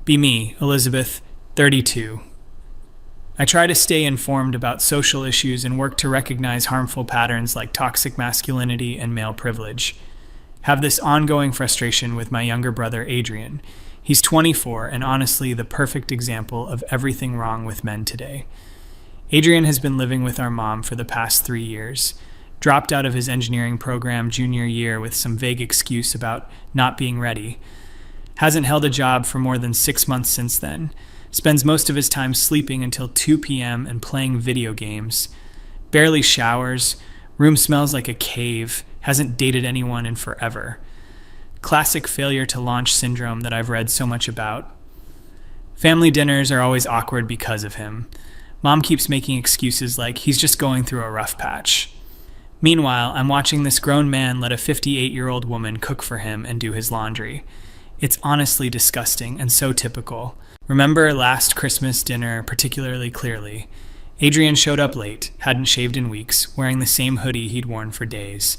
Be me, Elizabeth, 32. I try to stay informed about social issues and work to recognize harmful patterns like toxic masculinity and male privilege. Have this ongoing frustration with my younger brother, Adrian. He's 24 and honestly the perfect example of everything wrong with men today. Adrian has been living with our mom for the past 3 years, dropped out of his engineering program junior year with some vague excuse about not being ready. Hasn't held a job for more than 6 months since then. Spends most of his time sleeping until 2 p.m. and playing video games. Barely showers. Room smells like a cave. Hasn't dated anyone in forever. Classic failure to launch syndrome that I've read so much about. Family dinners are always awkward because of him. Mom keeps making excuses like he's just going through a rough patch. Meanwhile, I'm watching this grown man let a 58-year-old woman cook for him and do his laundry. It's honestly disgusting and so typical. Remember last Christmas dinner particularly clearly. Adrian showed up late, hadn't shaved in weeks, wearing the same hoodie he'd worn for days.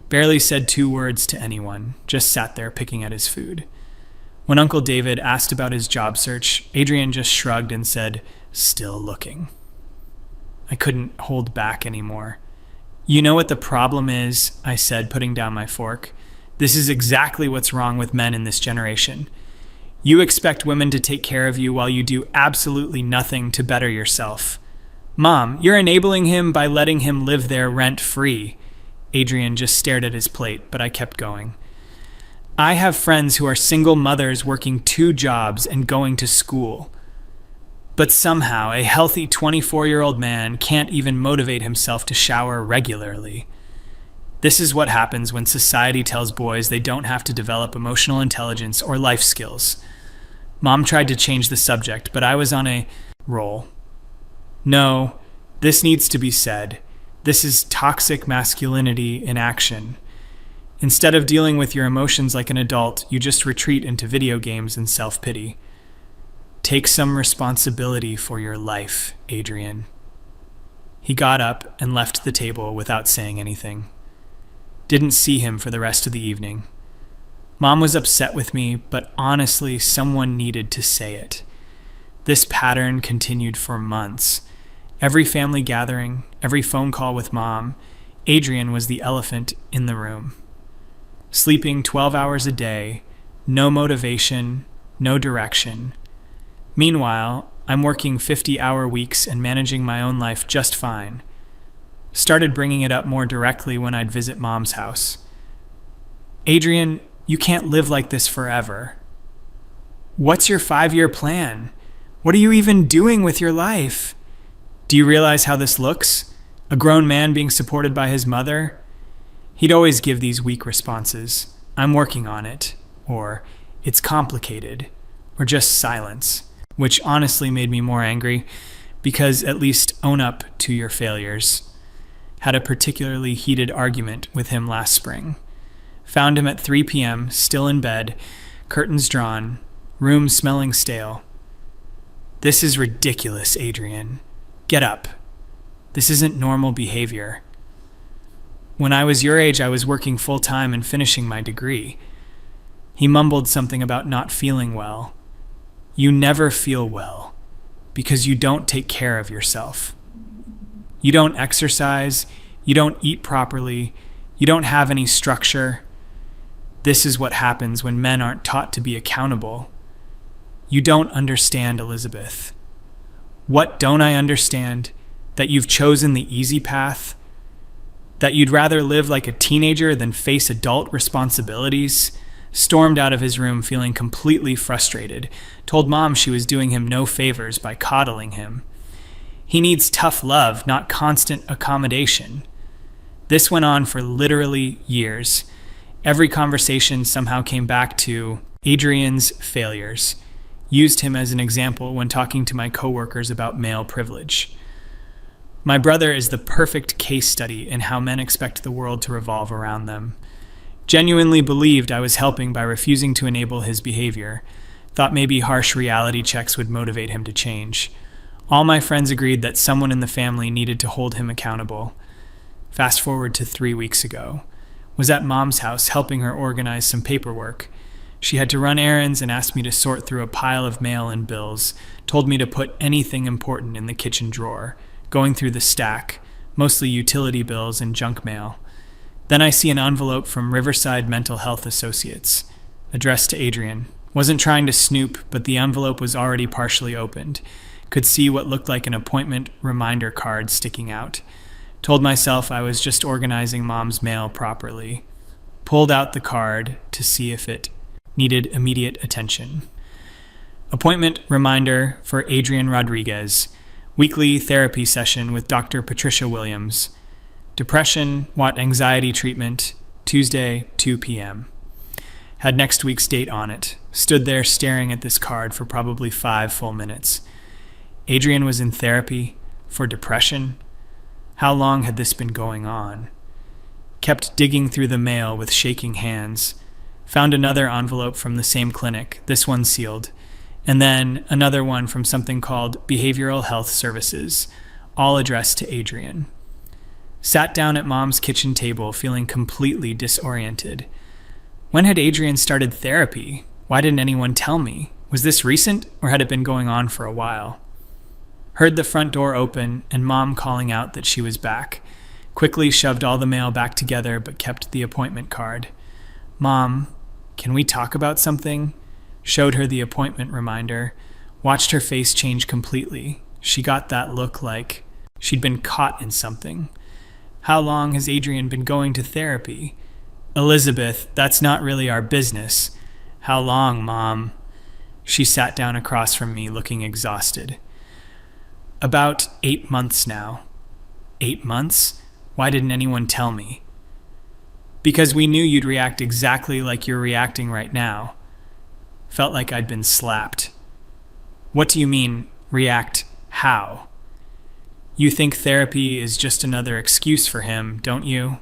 Barely said 2 words to anyone, just sat there picking at his food. When Uncle David asked about his job search, Adrian just shrugged and said, "Still looking." I couldn't hold back anymore. "You know what the problem is?" I said, putting down my fork. "This is exactly what's wrong with men in this generation. You expect women to take care of you while you do absolutely nothing to better yourself. Mom, you're enabling him by letting him live there rent-free." Adrian just stared at his plate, but I kept going. "I have friends who are single mothers working 2 jobs and going to school. But somehow a healthy 24-year-old man can't even motivate himself to shower regularly. This is what happens when society tells boys they don't have to develop emotional intelligence or life skills." Mom tried to change the subject, but I was on a roll. "No, this needs to be said. This is toxic masculinity in action. Instead of dealing with your emotions like an adult, you just retreat into video games and self-pity. Take some responsibility for your life, Adrian." He got up and left the table without saying anything. Didn't see him for the rest of the evening. Mom was upset with me, but honestly, someone needed to say it. This pattern continued for months. Every family gathering, every phone call with Mom, Adrian was the elephant in the room. Sleeping 12 hours a day, no motivation, no direction. Meanwhile, I'm working 50-hour weeks and managing my own life just fine. Started bringing it up more directly when I'd visit Mom's house. "Adrian, you can't live like this forever. What's your 5-year plan? What are you even doing with your life? Do you realize how this looks? A grown man being supported by his mother?" He'd always give these weak responses. "I'm working on it," or "It's complicated," or just silence, which honestly made me more angry, because at least own up to your failures. Had a particularly heated argument with him last spring. Found him at 3 p.m., still in bed, curtains drawn, room smelling stale. "This is ridiculous, Adrian. Get up. This isn't normal behavior. When I was your age, I was working full-time and finishing my degree." He mumbled something about not feeling well. "You never feel well because you don't take care of yourself. You don't exercise, you don't eat properly, you don't have any structure. This is what happens when men aren't taught to be accountable. You don't understand, Elizabeth." "What don't I understand? That you've chosen the easy path? That you'd rather live like a teenager than face adult responsibilities?" Stormed out of his room feeling completely frustrated. Told Mom she was doing him no favors by coddling him. He needs tough love, not constant accommodation. This went on for literally years. Every conversation somehow came back to Adrian's failures. Used him as an example when talking to my coworkers about male privilege. My brother is the perfect case study in how men expect the world to revolve around them. Genuinely believed I was helping by refusing to enable his behavior. Thought maybe harsh reality checks would motivate him to change. All my friends agreed that someone in the family needed to hold him accountable. Fast forward to 3 weeks ago. Was at Mom's house helping her organize some paperwork. She had to run errands and asked me to sort through a pile of mail and bills, told me to put anything important in the kitchen drawer, going through the stack, mostly utility bills and junk mail. Then I see an envelope from Riverside Mental Health Associates, addressed to Adrian. Wasn't trying to snoop, but the envelope was already partially opened. Could see what looked like an appointment reminder card sticking out. Told myself I was just organizing Mom's mail properly. Pulled out the card to see if it needed immediate attention. Appointment reminder for Adrian Rodriguez. Weekly therapy session with Dr. Patricia Williams. Depression, anxiety treatment, Tuesday, 2 p.m. Had next week's date on it. Stood there staring at this card for probably 5 full minutes. Adrian was in therapy for depression. How long had this been going on? Kept digging through the mail with shaking hands. Found another envelope from the same clinic, this one sealed. And then another one from something called Behavioral Health Services, all addressed to Adrian. Sat down at Mom's kitchen table, feeling completely disoriented. When had Adrian started therapy? Why didn't anyone tell me? Was this recent, or had it been going on for a while? Heard the front door open and Mom calling out that she was back. Quickly shoved all the mail back together, but kept the appointment card. Mom, can we talk about something? Showed her the appointment reminder. Watched her face change completely. She got that look like she'd been caught in something. How long has Adrian been going to therapy? Elizabeth, that's not really our business. How long, Mom? She sat down across from me, looking exhausted. About 8 months now. 8 months? Why didn't anyone tell me? Because we knew you'd react exactly like you're reacting right now. Felt like I'd been slapped. What do you mean, react how? You think therapy is just another excuse for him, don't you?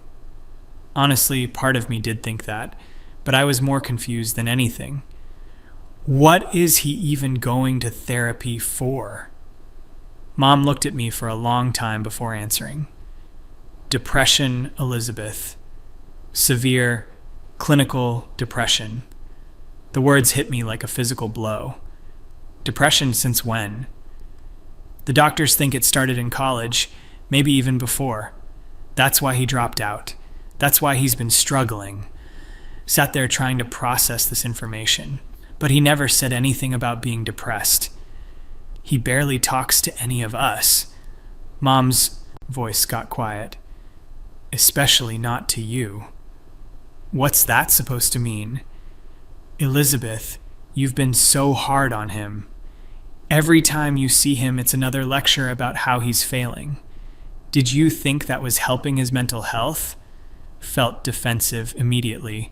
Honestly, part of me did think that, but I was more confused than anything. What is he even going to therapy for? Mom looked at me for a long time before answering. Depression, Elizabeth. Severe, clinical depression. The words hit me like a physical blow. Depression since when? The doctors think it started in college, maybe even before. That's why he dropped out. That's why he's been struggling. Sat there trying to process this information, but he never said anything about being depressed. He barely talks to any of us. Mom's voice got quiet. Especially not to you. What's that supposed to mean? Elizabeth, you've been so hard on him. Every time you see him, it's another lecture about how he's failing. Did you think that was helping his mental health? Felt defensive immediately.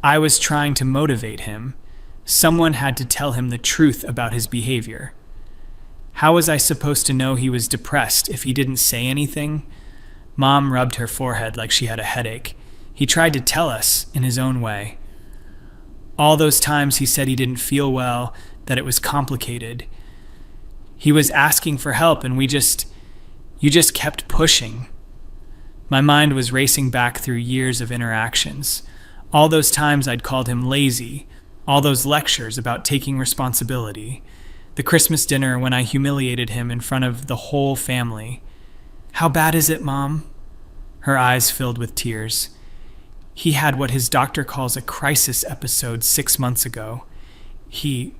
I was trying to motivate him. Someone had to tell him the truth about his behavior. How was I supposed to know he was depressed if he didn't say anything? Mom rubbed her forehead like she had a headache. He tried to tell us in his own way. All those times he said he didn't feel well, that it was complicated. He was asking for help and you just kept pushing. My mind was racing back through years of interactions. All those times I'd called him lazy. All those lectures about taking responsibility. The Christmas dinner when I humiliated him in front of the whole family. How bad is it, Mom? Her eyes filled with tears. He had what his doctor calls a crisis episode 6 months ago. He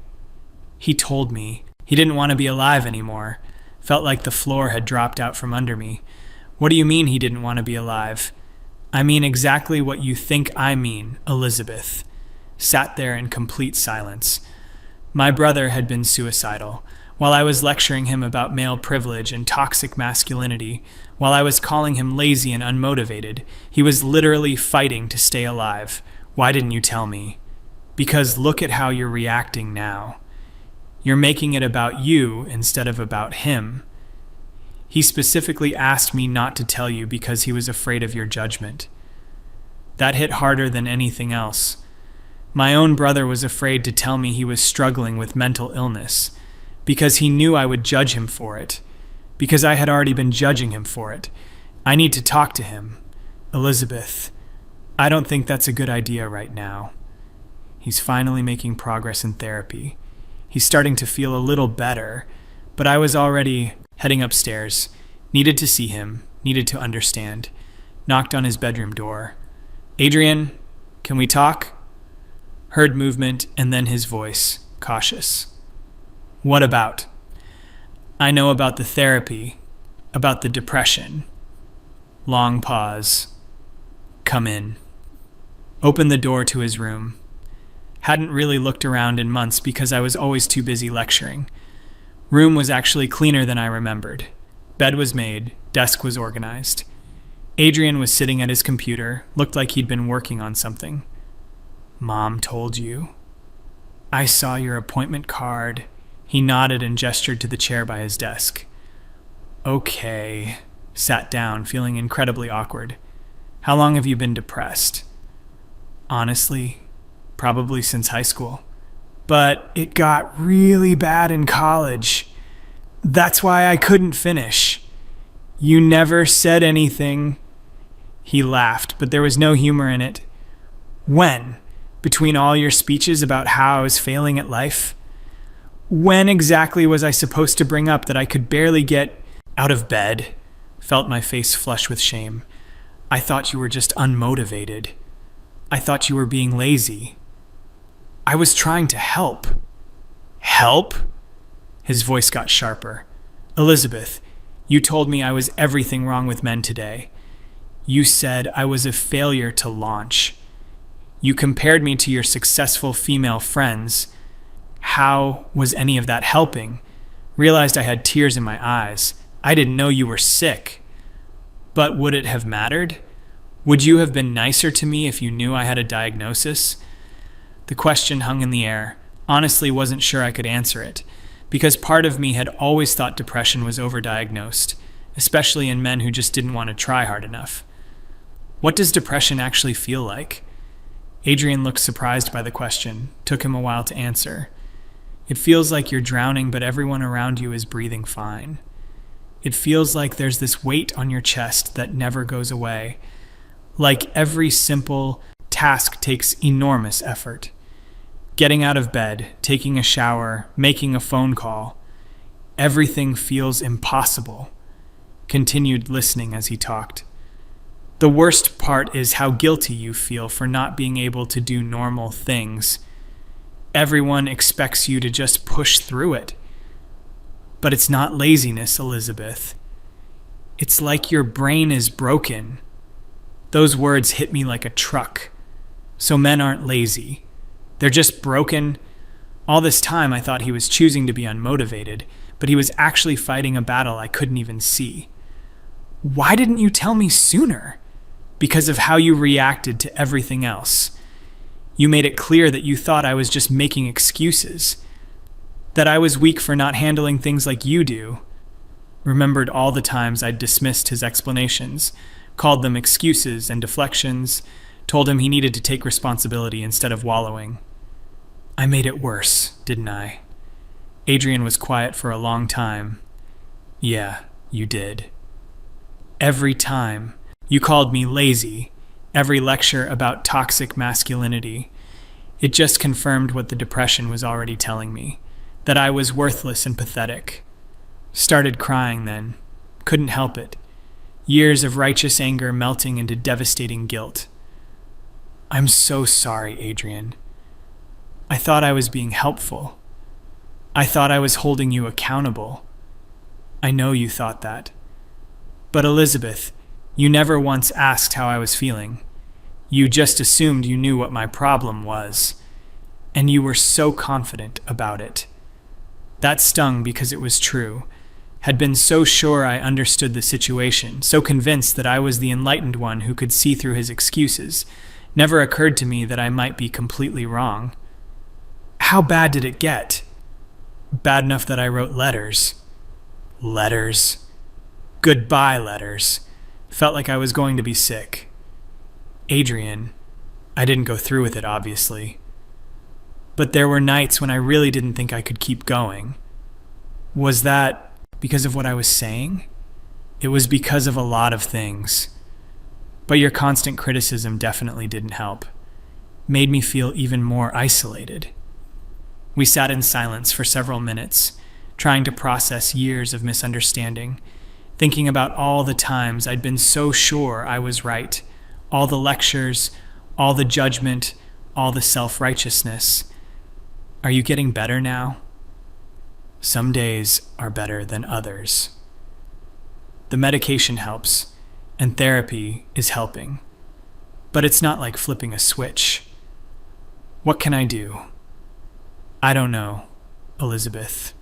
told me he didn't want to be alive anymore. Felt like the floor had dropped out from under me. What do you mean he didn't want to be alive? I mean exactly what you think I mean, Elizabeth. Sat there in complete silence. My brother had been suicidal. While I was lecturing him about male privilege and toxic masculinity, while I was calling him lazy and unmotivated, he was literally fighting to stay alive. Why didn't you tell me? Because look at how you're reacting now. You're making it about you instead of about him. He specifically asked me not to tell you because he was afraid of your judgment. That hit harder than anything else. My own brother was afraid to tell me he was struggling with mental illness because he knew I would judge him for it, because I had already been judging him for it. I need to talk to him. Elizabeth, I don't think that's a good idea right now. He's finally making progress in therapy. He's starting to feel a little better, but I was already heading upstairs. Needed to see him, needed to understand. Knocked on his bedroom door. Adrian, can we talk? Heard movement and then his voice, cautious. What about? I know about the therapy, about the depression. Long pause. Come in. Opened the door to his room. Hadn't really looked around in months because I was always too busy lecturing. Room was actually cleaner than I remembered. Bed was made, desk was organized. Adrian was sitting at his computer, looked like he'd been working on something. Mom told you? I saw your appointment card. He nodded and gestured to the chair by his desk. Okay. Sat down, feeling incredibly awkward. How long have you been depressed? Honestly, probably since high school. But it got really bad in college. That's why I couldn't finish. You never said anything. He laughed, but there was no humor in it. When? Between all your speeches about how I was failing at life? When exactly was I supposed to bring up that I could barely get out of bed? Felt my face flush with shame. I thought you were just unmotivated. I thought you were being lazy. I was trying to help. Help? His voice got sharper. Elizabeth, you told me I was everything wrong with men today. You said I was a failure to launch. You compared me to your successful female friends. How was any of that helping? Realized I had tears in my eyes. I didn't know you were sick. But would it have mattered? Would you have been nicer to me if you knew I had a diagnosis? The question hung in the air. Honestly, wasn't sure I could answer it, because part of me had always thought depression was overdiagnosed, especially in men who just didn't want to try hard enough. What does depression actually feel like? Adrian looked surprised by the question. Took him a while to answer. It feels like you're drowning, but everyone around you is breathing fine. It feels like there's this weight on your chest that never goes away. Like every simple task takes enormous effort. Getting out of bed, taking a shower, making a phone call. Everything feels impossible. Continued listening as he talked. The worst part is how guilty you feel for not being able to do normal things. Everyone expects you to just push through it. But it's not laziness, Elizabeth. It's like your brain is broken. Those words hit me like a truck. So men aren't lazy. They're just broken. All this time I thought he was choosing to be unmotivated, but he was actually fighting a battle I couldn't even see. Why didn't you tell me sooner? Because of how you reacted to everything else. You made it clear that you thought I was just making excuses. That I was weak for not handling things like you do. Remembered all the times I'd dismissed his explanations, called them excuses and deflections, told him he needed to take responsibility instead of wallowing. I made it worse, didn't I? Adrian was quiet for a long time. Yeah, you did. Every time. You called me lazy. Every lecture about toxic masculinity. It just confirmed what the depression was already telling me. That I was worthless and pathetic. Started crying then. Couldn't help it. Years of righteous anger melting into devastating guilt. I'm so sorry, Adrian. I thought I was being helpful. I thought I was holding you accountable. I know you thought that. But Elizabeth, you never once asked how I was feeling. You just assumed you knew what my problem was. And you were so confident about it. That stung because it was true. Had been so sure I understood the situation, so convinced that I was the enlightened one who could see through his excuses. Never occurred to me that I might be completely wrong. How bad did it get? Bad enough that I wrote letters. Letters. Goodbye letters. Felt like I was going to be sick. Adrian, I didn't go through with it, obviously. But there were nights when I really didn't think I could keep going. Was that because of what I was saying? It was because of a lot of things. But your constant criticism definitely didn't help. made me feel even more isolated. We sat in silence for several minutes, trying to process years of misunderstanding, thinking about all the times I'd been so sure I was right, all the lectures, all the judgment, all the self-righteousness. Are you getting better now? Some days are better than others. The medication helps, and therapy is helping. But it's not like flipping a switch. What can I do? I don't know, Elizabeth.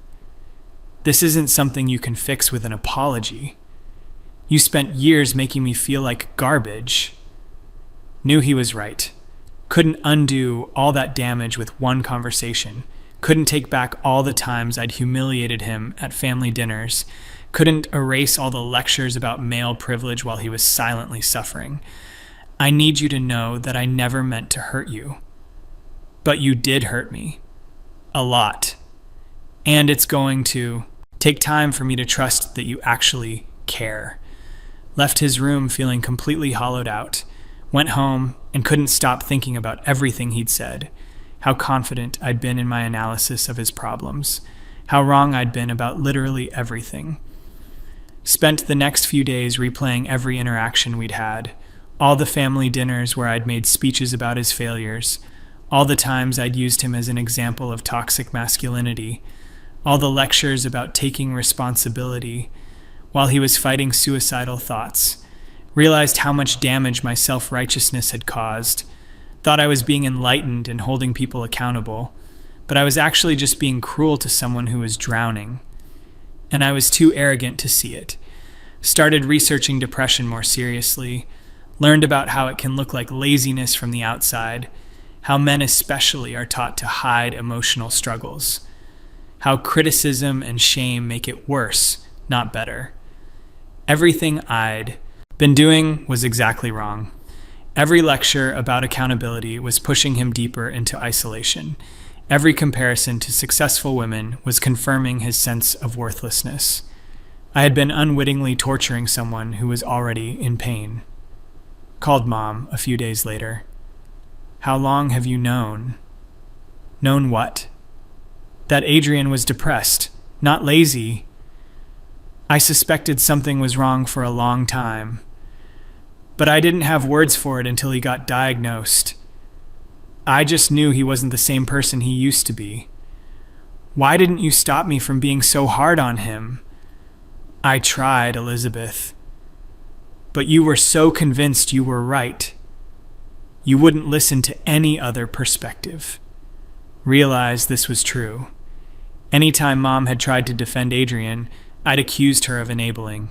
This isn't something you can fix with an apology. You spent years making me feel like garbage. Knew he was right. Couldn't undo all that damage with one conversation. Couldn't take back all the times I'd humiliated him at family dinners. Couldn't erase all the lectures about male privilege while he was silently suffering. I need you to know that I never meant to hurt you. But you did hurt me. A lot. And it's going to take time for me to trust that you actually care. Left his room feeling completely hollowed out. Went home and couldn't stop thinking about everything he'd said. How confident I'd been in my analysis of his problems. How wrong I'd been about literally everything. Spent the next few days replaying every interaction we'd had. All the family dinners where I'd made speeches about his failures. All the times I'd used him as an example of toxic masculinity. All the lectures about taking responsibility while he was fighting suicidal thoughts. Realized how much damage my self-righteousness had caused. Thought I was being enlightened and holding people accountable, but I was actually just being cruel to someone who was drowning. And I was too arrogant to see it. Started researching depression more seriously. Learned about how it can look like laziness from the outside. How men especially are taught to hide emotional struggles. How criticism and shame make it worse, not better. Everything I'd been doing was exactly wrong. Every lecture about accountability was pushing him deeper into isolation. Every comparison to successful women was confirming his sense of worthlessness. I had been unwittingly torturing someone who was already in pain. Called Mom a few days later. How long have you known? Known what? That Adrian was depressed, not lazy. I suspected something was wrong for a long time, but I didn't have words for it until he got diagnosed. I just knew he wasn't the same person he used to be. Why didn't you stop me from being so hard on him? I tried, Elizabeth. But you were so convinced you were right. You wouldn't listen to any other perspective. Realized this was true. Anytime Mom had tried to defend Adrian, I'd accused her of enabling,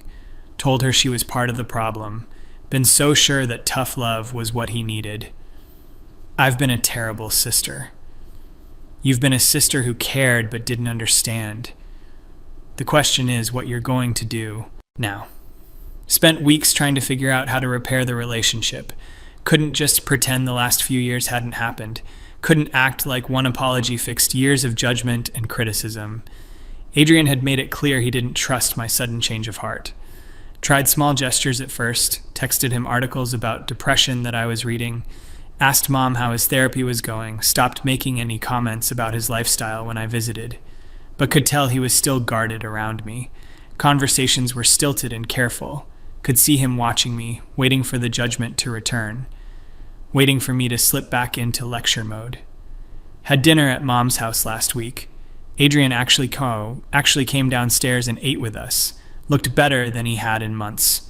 told her she was part of the problem, been so sure that tough love was what he needed. I've been a terrible sister. You've been a sister who cared but didn't understand. The question is what you're going to do now. Spent weeks trying to figure out how to repair the relationship. Couldn't just pretend the last few years hadn't happened. Couldn't act like one apology fixed years of judgment and criticism. Adrian had made it clear he didn't trust my sudden change of heart. Tried small gestures at first, texted him articles about depression that I was reading, asked Mom how his therapy was going, stopped making any comments about his lifestyle when I visited, but could tell he was still guarded around me. Conversations were stilted and careful. Could see him watching me, waiting for the judgment to return, waiting for me to slip back into lecture mode. Had dinner at Mom's house last week. Adrian actually came downstairs and ate with us. Looked better than he had in months.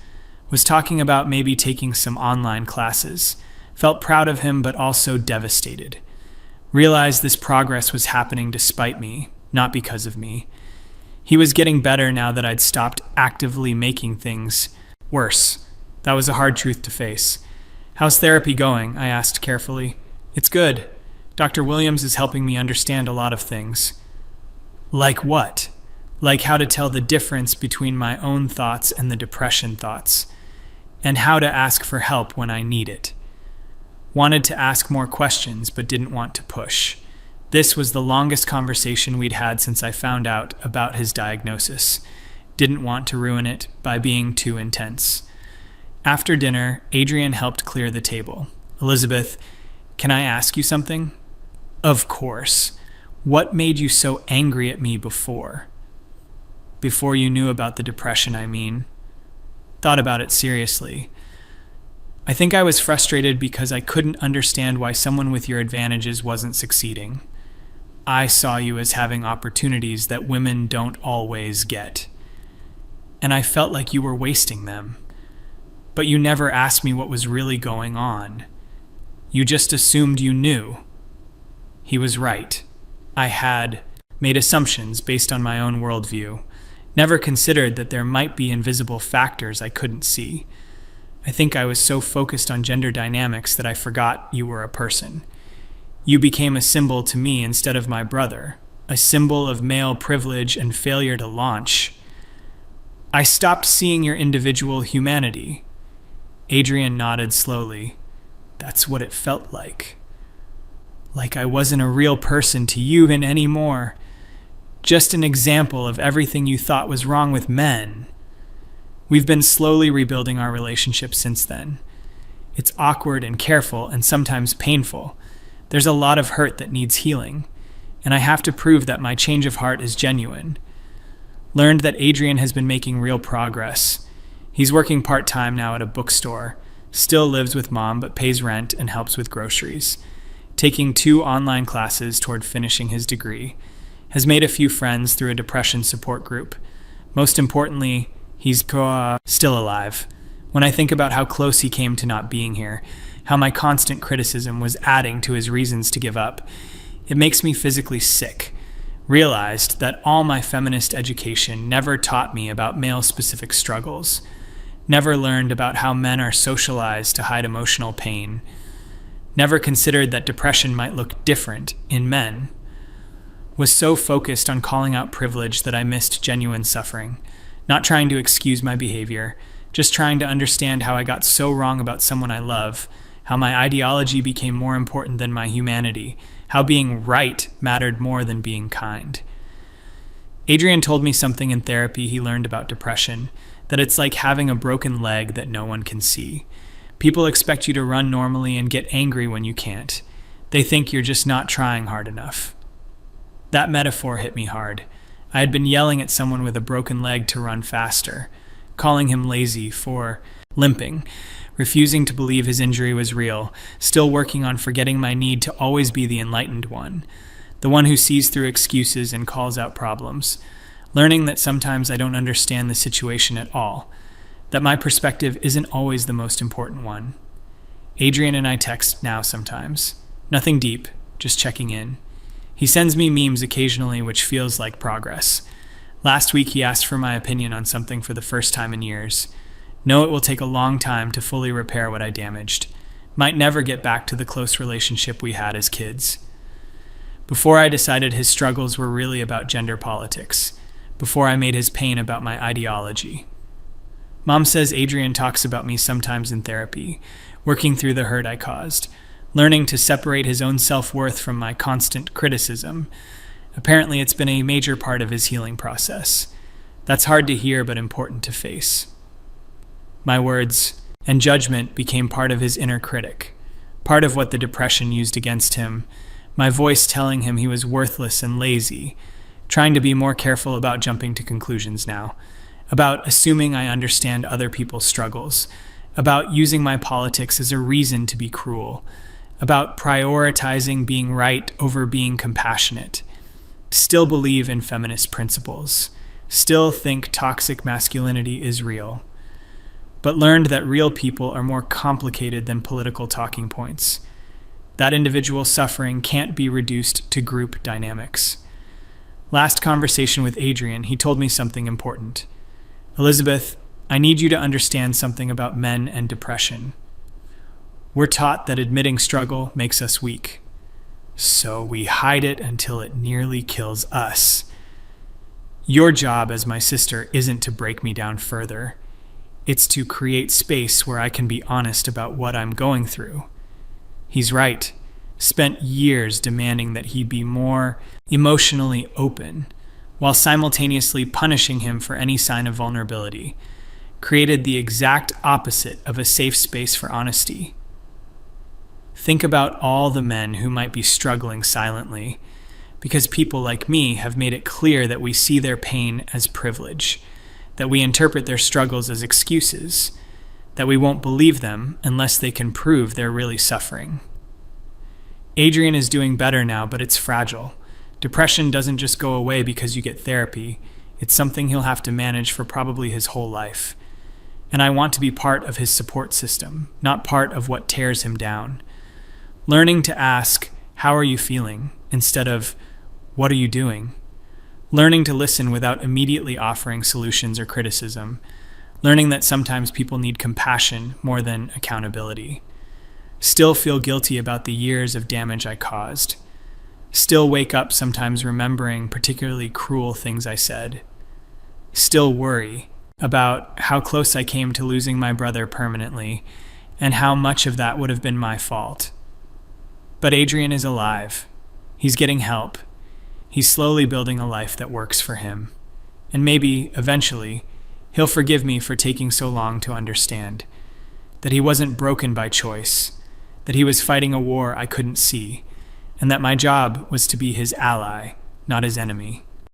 Was talking about maybe taking some online classes. Felt proud of him, but also devastated. Realized this progress was happening despite me, not because of me. He was getting better now that I'd stopped actively making things worse. That was a hard truth to face. How's therapy going? I asked carefully. It's good. Dr. Williams is helping me understand a lot of things. Like what? Like how to tell the difference between my own thoughts and the depression thoughts, and how to ask for help when I need it. Wanted to ask more questions, but didn't want to push. This was the longest conversation we'd had since I found out about his diagnosis. Didn't want to ruin it by being too intense. After dinner, Adrian helped clear the table. Elizabeth, Can I ask you something? Of course. What made you so angry at me before? Before you knew about the depression, I mean. Thought about it seriously. I think I was frustrated because I couldn't understand why someone with your advantages wasn't succeeding. I saw you as having opportunities that women don't always get. And I felt like you were wasting them. But you never asked me what was really going on. You just assumed you knew. He was right. I had made assumptions based on my own worldview. Never considered that there might be invisible factors I couldn't see. I think I was so focused on gender dynamics that I forgot you were a person. You became a symbol to me instead of my brother, a symbol of male privilege and failure to launch. I stopped seeing your individual humanity. Adrian nodded slowly. That's what it felt like. Like I wasn't a real person to you anymore. Just an example of everything you thought was wrong with men. We've been slowly rebuilding our relationship since then. It's awkward and careful and sometimes painful. There's a lot of hurt that needs healing, and I have to prove that my change of heart is genuine. Learned that Adrian has been making real progress. He's working part-time now at a bookstore, still lives with mom but pays rent and helps with groceries. Taking 2 online classes toward finishing his degree. Has made a few friends through a depression support group. Most importantly, he's still alive. When I think about how close he came to not being here, how my constant criticism was adding to his reasons to give up, it makes me physically sick. Realized that all my feminist education never taught me about male-specific struggles. Never learned about how men are socialized to hide emotional pain. Never considered that depression might look different in men. Was so focused on calling out privilege that I missed genuine suffering. Not trying to excuse my behavior, just trying to understand how I got so wrong about someone I love, how my ideology became more important than my humanity, how being right mattered more than being kind. Adrian told me something in therapy he learned about depression, that it's like having a broken leg that no one can see. People expect you to run normally and get angry when you can't. They think you're just not trying hard enough. That metaphor hit me hard. I had been yelling at someone with a broken leg to run faster, calling him lazy for limping, refusing to believe his injury was real, still working on forgetting my need to always be the enlightened one, the one who sees through excuses and calls out problems, learning that sometimes I don't understand the situation at all, that my perspective isn't always the most important one. Adrian and I text now sometimes. Nothing deep, just checking in. He sends me memes occasionally, which feels like progress. Last week he asked for my opinion on something for the first time in years. Know it will take a long time to fully repair what I damaged. Might never get back to the close relationship we had as kids. Before I decided his struggles were really about gender politics. Before I made his pain about my ideology. Mom says Adrian talks about me sometimes in therapy, working through the hurt I caused, learning to separate his own self-worth from my constant criticism. Apparently, it's been a major part of his healing process. That's hard to hear, but important to face. My words and judgment became part of his inner critic, part of what the depression used against him, my voice telling him he was worthless and lazy, trying to be more careful about jumping to conclusions now, about assuming I understand other people's struggles, about using my politics as a reason to be cruel, about prioritizing being right over being compassionate, still believe in feminist principles, still think toxic masculinity is real, but learned that real people are more complicated than political talking points. That individual suffering can't be reduced to group dynamics. Last conversation with Adrian, he told me something important. Elizabeth, I need you to understand something about men and depression. We're taught that admitting struggle makes us weak. So we hide it until it nearly kills us. Your job as my sister isn't to break me down further. It's to create space where I can be honest about what I'm going through. He's right. Spent years demanding that he be more emotionally open, while simultaneously punishing him for any sign of vulnerability. Created the exact opposite of a safe space for honesty. Think about all the men who might be struggling silently, because people like me have made it clear that we see their pain as privilege, that we interpret their struggles as excuses, that we won't believe them unless they can prove they're really suffering. Adrian is doing better now, but it's fragile. Depression doesn't just go away because you get therapy. It's something he'll have to manage for probably his whole life. And I want to be part of his support system, not part of what tears him down. Learning to ask, "How are you feeling?" instead of, "What are you doing?" Learning to listen without immediately offering solutions or criticism. Learning that sometimes people need compassion more than accountability. Still feel guilty about the years of damage I caused. Still wake up sometimes remembering particularly cruel things I said. Still worry about how close I came to losing my brother permanently and how much of that would have been my fault. But Adrian is alive. He's getting help. He's slowly building a life that works for him. And maybe, eventually, he'll forgive me for taking so long to understand. That he wasn't broken by choice. That he was fighting a war I couldn't see. And that my job was to be his ally, not his enemy.